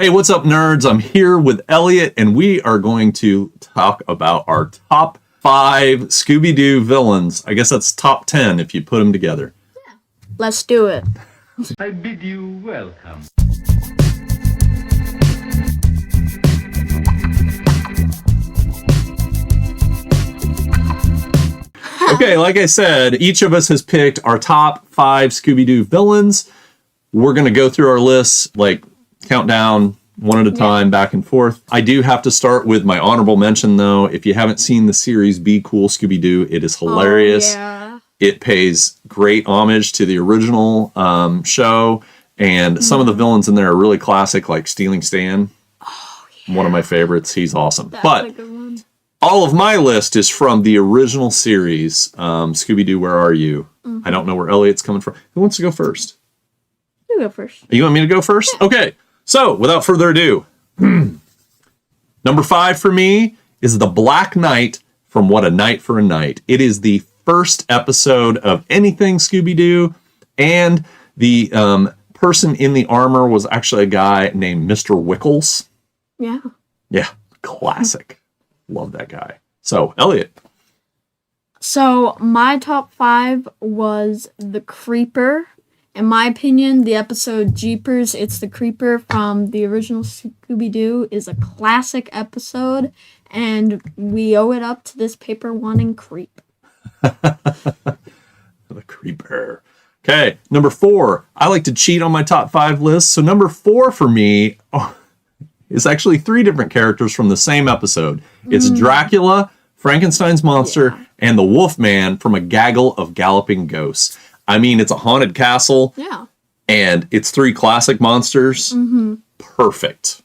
Hey, what's up, nerds? I'm here with Elliot, and we are going to talk about our top 5 Scooby-Doo villains. I guess that's top 10 if you put them together. Yeah. Let's do it. I bid you welcome. Okay, like I said, each of us has picked our top 5 Scooby-Doo villains. We're going to go through our lists, like count down one at a time, back and forth. I do have to start with my honorable mention, though. If you haven't seen the series Be Cool Scooby-Doo, it is hilarious. Oh, yeah. It pays great homage to the original show, and some of the villains in there are really classic, like Stealing Stan. Oh, yeah. One of my favorites. He's awesome. That's but a good one. all of my list is from the original series, Scooby-Doo, Where Are You? Mm-hmm. I don't know where Elliot's coming from. Who wants to go first? You go first. You want me to go first? Yeah. Okay. So, without further ado, number 5 for me is The Black Knight from What a Night for a Night. It is the first episode of anything Scooby-Doo, and the person in the armor was actually a guy named Mr. Wickles. Yeah. Yeah, classic. Love that guy. So, Elliot. So, my top 5 was The Creeper. In my opinion, the episode Jeepers, It's the Creeper from the original Scooby-Doo is a classic episode, and we owe it up to this paper-wanting creep. The Creeper. Okay, number 4. I like to cheat on my top 5 list, so number 4 for me is actually 3 different characters from the same episode. It's Dracula, Frankenstein's monster, and the Wolfman from A Gaggle of Galloping Ghosts. I mean, it's a haunted castle. Yeah. And it's 3 classic monsters. Mm-hmm. Perfect.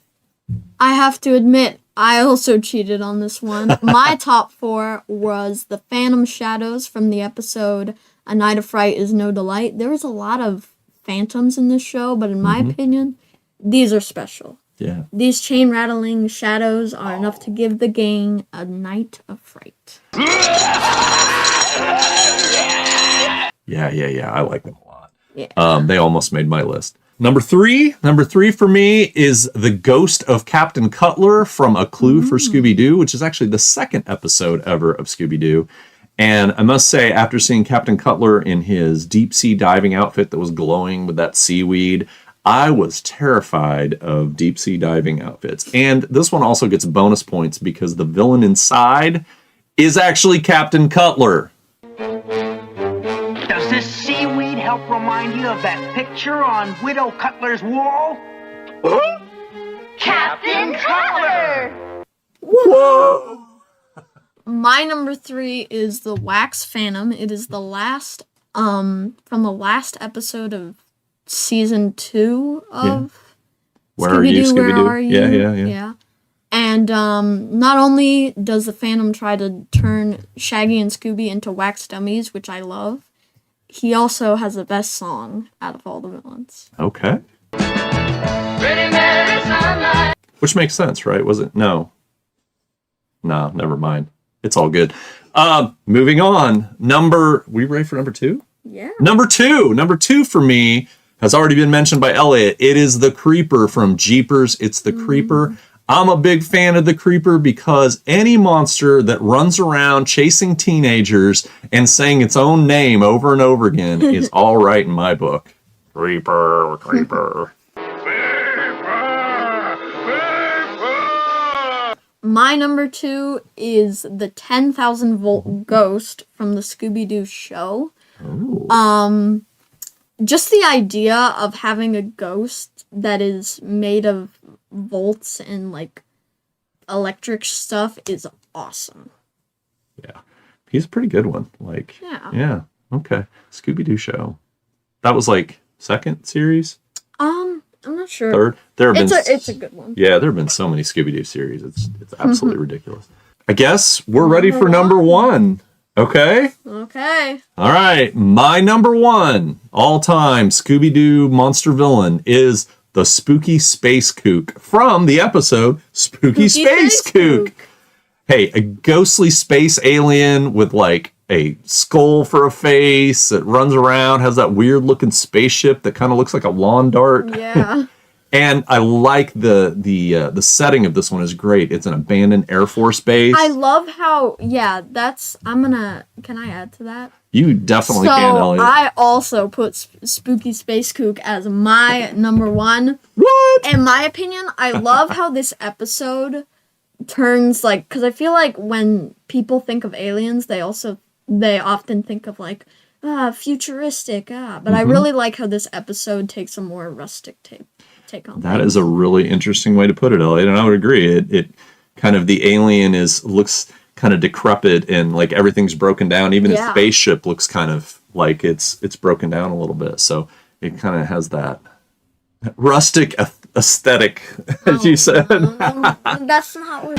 I have to admit, I also cheated on this one. My top 4 was the Phantom Shadows from the episode A Night of Fright is No Delight. There was a lot of phantoms in this show, but in my opinion, these are special. Yeah. These chain-rattling shadows are enough to give the gang a night of fright. Yeah. I like them a lot. Yeah. They almost made my list. Number 3 for me is the Ghost of Captain Cutler from A Clue for Scooby-Doo, which is actually the second episode ever of Scooby-Doo. And I must say, after seeing Captain Cutler in his deep sea diving outfit that was glowing with that seaweed, I was terrified of deep sea diving outfits. And this one also gets bonus points because the villain inside is actually Captain Cutler. Does this seaweed help remind you of that picture on Widow Cutler's wall? Captain Cutler! Whoa! My number 3 is the Wax Phantom. It is the last, from the last episode of season 2 of Scooby-Doo, Where Are You? Yeah. And not only does the Phantom try to turn Shaggy and Scooby into wax dummies, which I love, he also has the best song out of all the villains. Okay. Which makes sense, right? Was it? No, never mind. It's all good. Moving on. We ready for number 2? Yeah. Number 2 for me has already been mentioned by Elliot. It is the Creeper from Jeepers. It's the Creeper. I'm a big fan of the Creeper because any monster that runs around chasing teenagers and saying its own name over and over again is all right in my book. Creeper. My number 2 is the 10,000 volt ghost from the Scooby-Doo show. Ooh. Just the idea of having a ghost that is made of volts and like electric stuff is awesome. Yeah. He's a pretty good one. Yeah. Okay. Scooby-Doo show. That was like second series? I'm not sure. Third? It's a good one. Yeah, there have been so many Scooby-Doo series. It's absolutely ridiculous. I guess we're ready for number 1. Okay? Okay. All right. My number 1 all-time Scooby-Doo monster villain is the Spooky Space Kook from the episode Spooky Space Kook. Hey, a ghostly space alien with like a skull for a face that runs around, has that weird looking spaceship that kind of looks like a lawn dart. Yeah. And I like the setting of this one is great. It's an abandoned Air Force base. I love how, can I add to that? You definitely can, Elliot. I also put Spooky Space Kook as my number one. What? In my opinion, I love how this episode turns, like, because I feel like when people think of aliens, they often think of, like, futuristic, but I really like how this episode takes a more rustic take on That things. is a really interesting way to put it, Elliot, and I would agree. It kind of, the alien looks kind of decrepit and like everything's broken down. Even the spaceship looks kind of like it's broken down a little bit. So it kind of has that rustic aesthetic, as you said. That's not what.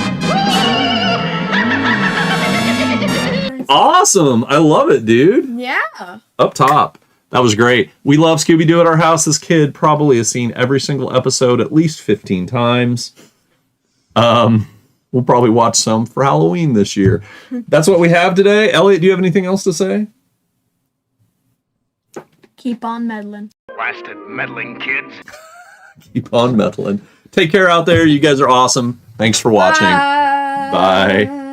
Awesome. I love it, dude. Yeah. Up top. That was great. We love Scooby-Doo at our house. This kid probably has seen every single episode at least 15 times. We'll probably watch some for Halloween this year. That's what we have today. Elliot, do you have anything else to say? Keep on meddling. Blasted meddling kids. Keep on meddling. Take care out there. You guys are awesome. Thanks for watching. Bye.